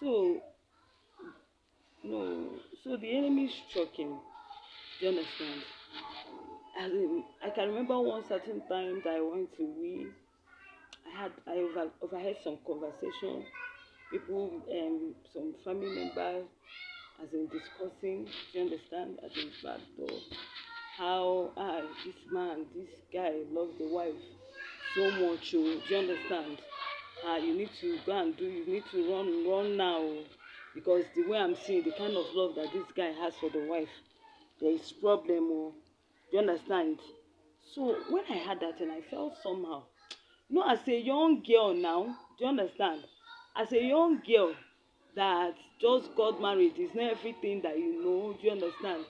So no, so the enemy struck him. Do you understand? I can remember one certain time that I went to we. I overheard some conversation. People, some family members, as in discussing. Do you understand? As in back door, how this man, this guy loves the wife so much. Oh, do you understand? You need to go and do. You need to run now, oh, because the way I'm seeing the kind of love that this guy has for the wife, there is problem. Oh, do you understand? So when I had that, and I felt somehow. No, as a young girl now, do you understand? As a young girl that just got married is not everything that you know. Do you understand?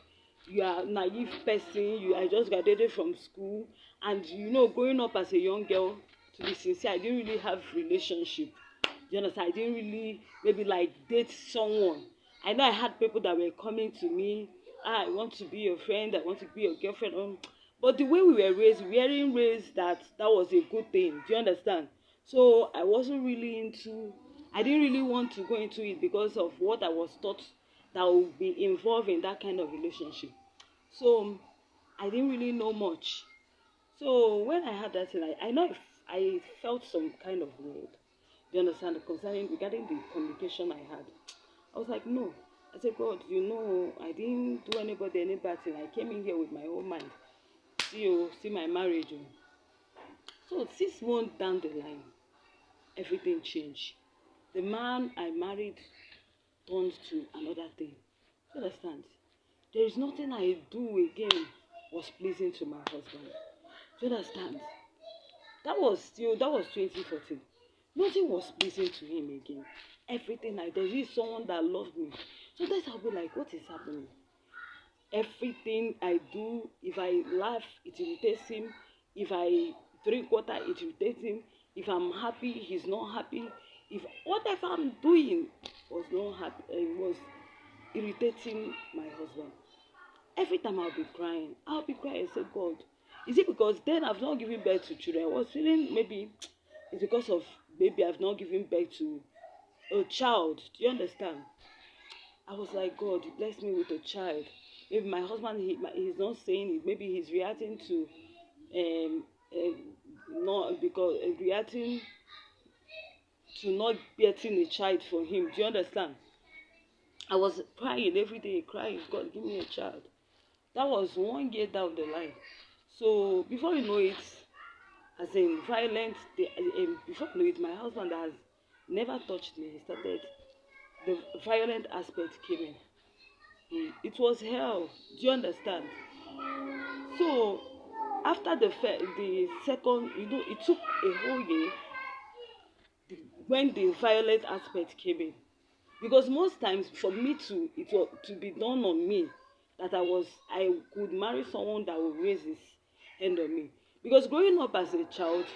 You are a naive person. You are just graduated from school, and growing up as a young girl. To be sincere, I didn't really have relationship. Do you understand? I didn't really maybe like date someone. I know I had people that were coming to me. I want to be your friend. I want to be your girlfriend. But the way we weren't raised that was a good thing. Do you understand? So I wasn't really into. I didn't really want to go into it because of what I was taught that would be involved in that kind of relationship. So I didn't really know much. So when I had that thing, I know I felt some kind of weird. Do you understand? Regarding the communication I had, I was like, no. I said, God, I didn't do anybody any bad thing. I came in here with my own mind. See my marriage. So 6 months down the line, everything changed. The man I married turned to another thing. You understand? There is nothing I do again was pleasing to my husband. Do you understand? That was 2014. Nothing was pleasing to him again. Everything there is someone that loved me. So that's I'll be like, what is happening? Everything I do, if I laugh, it irritates him. If I drink water, it irritates him. If I'm happy, he's not happy. If whatever I'm doing was not happy, it was irritating my husband. Every time I'll be crying. I say, God, is it because then I've not given birth to children? I was feeling maybe it's because of maybe I've not given birth to a child. Do you understand? I was like, God, you bless me with a child. Maybe my husband, he's not saying it. Maybe he's reacting to, not because reacting to not getting a child for him. Do you understand? I was crying every day, crying, God, give me a child. That was 1 year down the line. So before you know it, as in violent, before you know it, my husband has never touched me. He started, the violent aspect came in. It was hell. Do you understand? So after the second, it took a whole year when the violent aspect came in, because most times for me to be done on me, that I could marry someone that would raise his hand on me. Because growing up as a child,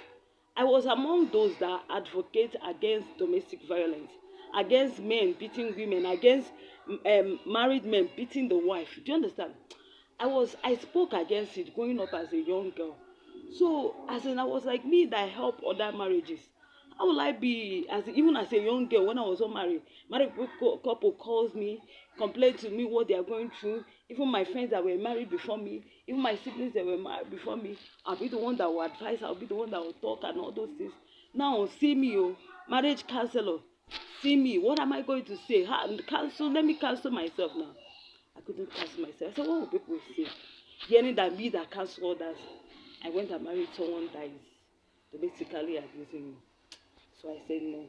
I was among those that advocate against domestic violence, against men beating women, against married men beating the wife. Do you understand? I spoke against it growing up as a young girl. So as in I was like, me that help other marriages. How will I be even as a young girl when I was unmarried? Married couple calls me, complain to me what they are going through. Even my friends that were married before me, even my siblings that were married before me, I'll be the one that will advise, I'll be the one that will talk and all those things. Now see me, marriage counselor. See me. What am I going to say? Let me cancel myself now. I couldn't cancel myself. I said, what will people say? Hearing that me that cancel others, I went and married someone that is domestically abusing me. So I said no.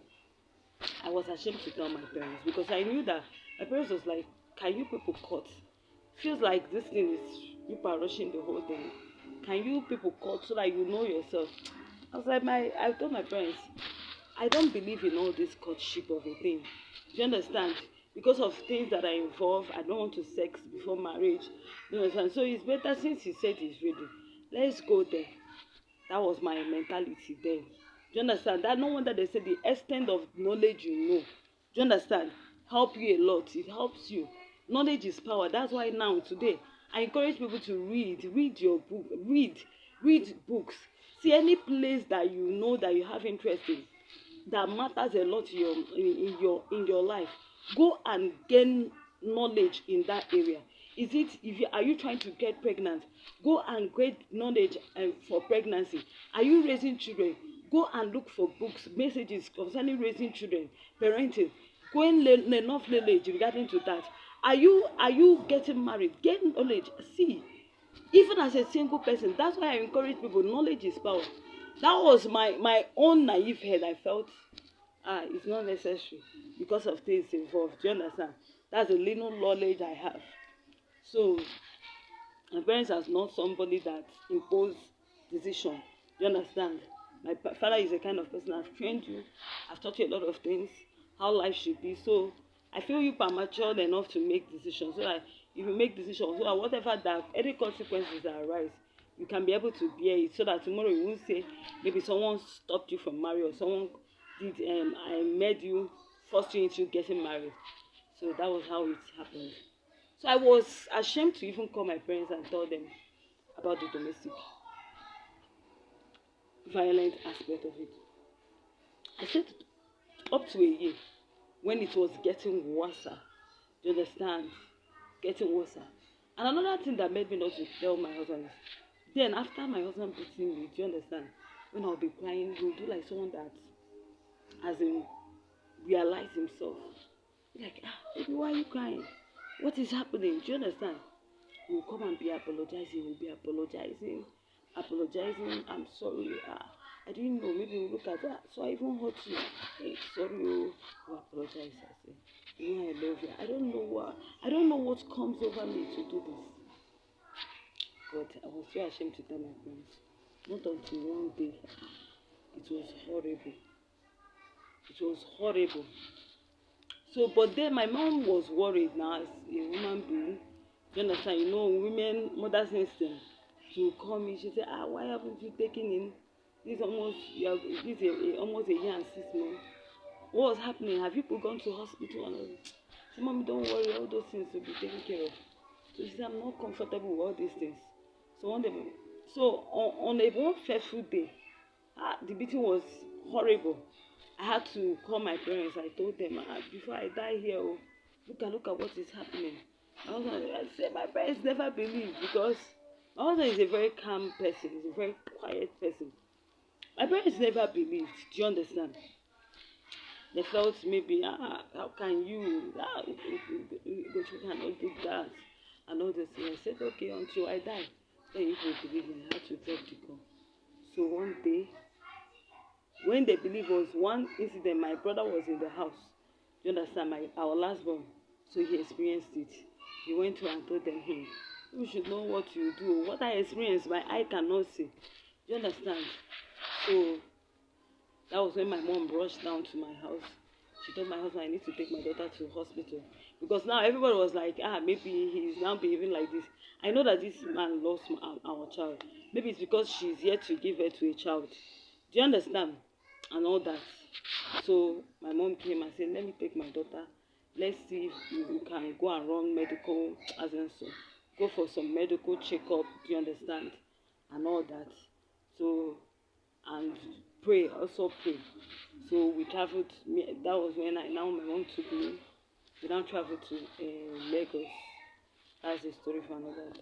I was ashamed to tell my parents because I knew that my parents was like, can you people cut? Feels like this thing is, people are rushing the whole thing. Can you people cut so that you know yourself? I was like, I told my parents, I don't believe in all this courtship of a thing. Do you understand? Because of things that are involved, I don't want to sex before marriage. Do you understand? So it's better since he said he's ready. Let's go there. That was my mentality then. Do you understand? That no wonder they say the extent of knowledge you know. Do you understand? Help you a lot. It helps you. Knowledge is power. That's why now today I encourage people to read your book, read books. See any place that you know that you have interest in. that matters a lot in your life, go and gain knowledge in that area. Is it, are you trying to get pregnant? Go and get knowledge for pregnancy. Are you raising children? Go and look for books, messages concerning raising children, parenting. Go and learn enough knowledge regarding to that. Are you getting married? Get knowledge. See, even as a single person, that's why I encourage people. Knowledge is power. That was my own naive head. I felt it's not necessary because of things involved. Do you understand? That's the little knowledge I have. So my parents are not somebody that impose decision. Do you understand? My father is the kind of person I've trained you. I've taught you a lot of things, how life should be. So I feel you are matured enough to make decisions. So that if you make decisions, so that whatever that any consequences that arise, you can be able to bear it. So that tomorrow you won't say maybe someone stopped you from marrying, or someone did I made you, forced you into getting married. So that was how it happened. So I was ashamed to even call my parents and tell them about the domestic violent aspect of it. I said up to a year when it was getting worse. Do you understand? Getting worse. And another thing that made me not to tell my husband is then after my husband beating me, do you understand? When I'll be crying, he'll do like someone that has realized himself. Like, baby, why are you crying? What is happening? Do you understand? He will come and be apologizing. I'm sorry. I didn't know. Maybe we'll look at that. So I even hurt you. Hey, sorry, you apologize. I say, you know I love you. I don't know what comes over me to do this. But I was so ashamed to tell my parents. Not until one day. It was horrible. It was horrible. So, but then my mom was worried now as a woman being. You understand? You know, women, mother's instinct to call me. She said, why haven't you taken in? This almost almost a year and 6 months. What was happening? Have people gone to hospital and all this? She said, Mommy, don't worry, all those things will be taken care of. So she said, I'm not comfortable with all these things. So one day, on a one fateful day, the beating was horrible. I had to call my parents. I told them, before I die here, look at what is happening. I said, my parents never believed because my husband is a very calm person. He's a very quiet person. My parents never believed. Do you understand? They felt maybe, how can you cannot do that and all this. And I said, okay, until I die, then you will believe me. I had to drop the call. So one day, when they believe was one incident, my brother was in the house. You understand? Our last born. So he experienced it. He went to and told them, hey, you should know what you do. What I experienced, my eye cannot see. You understand? So that was when my mom rushed down to my house. She told my husband, I need to take my daughter to the hospital. Because now everybody was like, maybe he's now behaving like this. I know that this man lost our child. Maybe it's because she's yet to give birth to a child. Do you understand? And all that. So my mom came and said, let me take my daughter. Let's see if you can go and run medical, as in so. Go for some medical checkup, do you understand? And all that. So, and pray, also pray. So we traveled, that was when now my mom took me. We now traveled to Lagos. That's a story for another day.